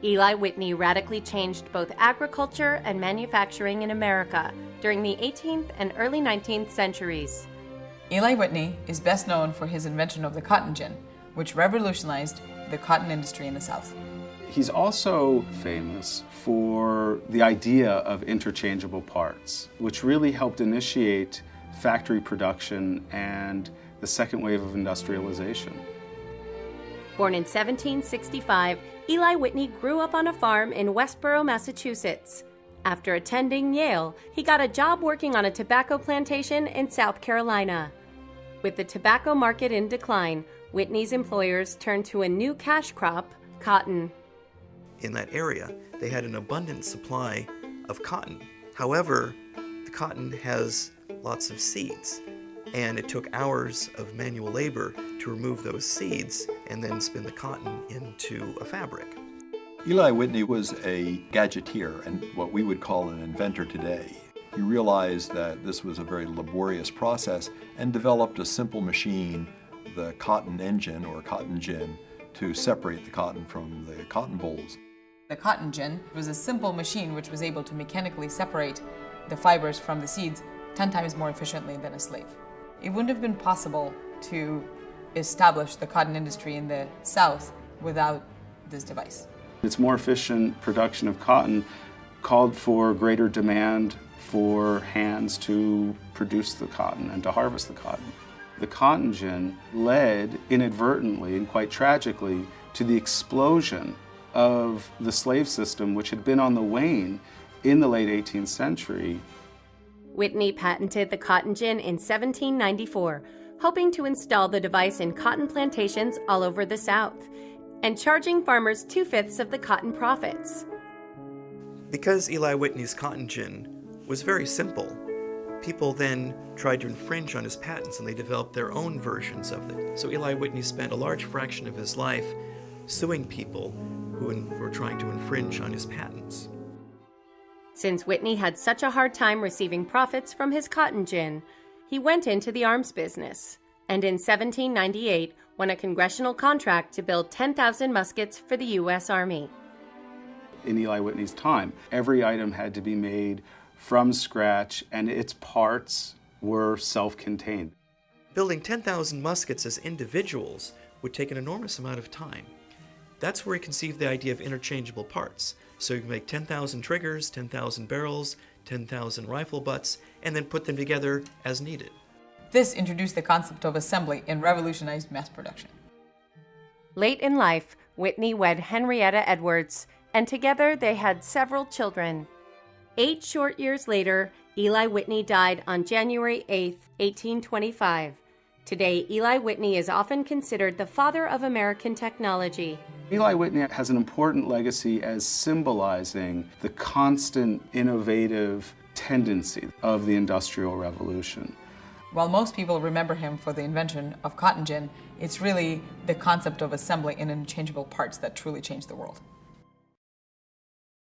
Eli Whitney radically changed both agriculture and manufacturing in America during the 18th and early 19th centuries. Eli Whitney is best known for his invention of the cotton gin, which revolutionized the cotton industry in the South. He's also famous for the idea of interchangeable parts, which really helped initiate factory production and the second wave of industrialization. Born in 1765, Eli Whitney grew up on a farm in Westborough, Massachusetts. After attending Yale, he got a job working on a tobacco plantation in South Carolina. With the tobacco market in decline, Whitney's employers turned to a new cash crop, cotton. In that area, they had an abundant supply of cotton. However, the cotton has lots of seeds, and it took hours of manual labor to remove those seeds and then spin the cotton into a fabric. Eli Whitney was a gadgeteer and what we would call an inventor today. He realized that this was a very laborious process and developed a simple machine, the cotton engine or cotton gin, to separate the cotton from the cotton bolls. The cotton gin was a simple machine which was able to mechanically separate the fibers from the seeds 10 times more efficiently than a slave. It wouldn't have been possible to establish the cotton industry in the South without this device. Its more efficient production of cotton called for greater demand for hands to produce the cotton and to harvest the cotton. The cotton gin led inadvertently and quite tragically to the explosion of the slave system, which had been on the wane in the late 18th century. Whitney patented the cotton gin in 1794, hoping to install the device in cotton plantations all over the South, and charging farmers 2/5 of the cotton profits. Because Eli Whitney's cotton gin was very simple, people then tried to infringe on his patents and they developed their own versions of it. So Eli Whitney spent a large fraction of his life suing people who were trying to infringe on his patents. Since Whitney had such a hard time receiving profits from his cotton gin, he went into the arms business, and in 1798 won a congressional contract to build 10,000 muskets for the U.S. Army. In Eli Whitney's time, every item had to be made from scratch and its parts were self-contained. Building 10,000 muskets as individuals would take an enormous amount of time. That's where he conceived the idea of interchangeable parts. So you can make 10,000 triggers, 10,000 barrels, 10,000 rifle butts, and then put them together as needed. This introduced the concept of assembly and revolutionized mass production. Late in life, Whitney wed Henrietta Edwards, and together they had several children. 8 short years later, Eli Whitney died on January 8, 1825. Today, Eli Whitney is often considered the father of American technology. Eli Whitney has an important legacy as symbolizing the constant innovative tendency of the Industrial Revolution. While most people remember him for the invention of cotton gin, it's really the concept of assembly in interchangeable parts that truly changed the world.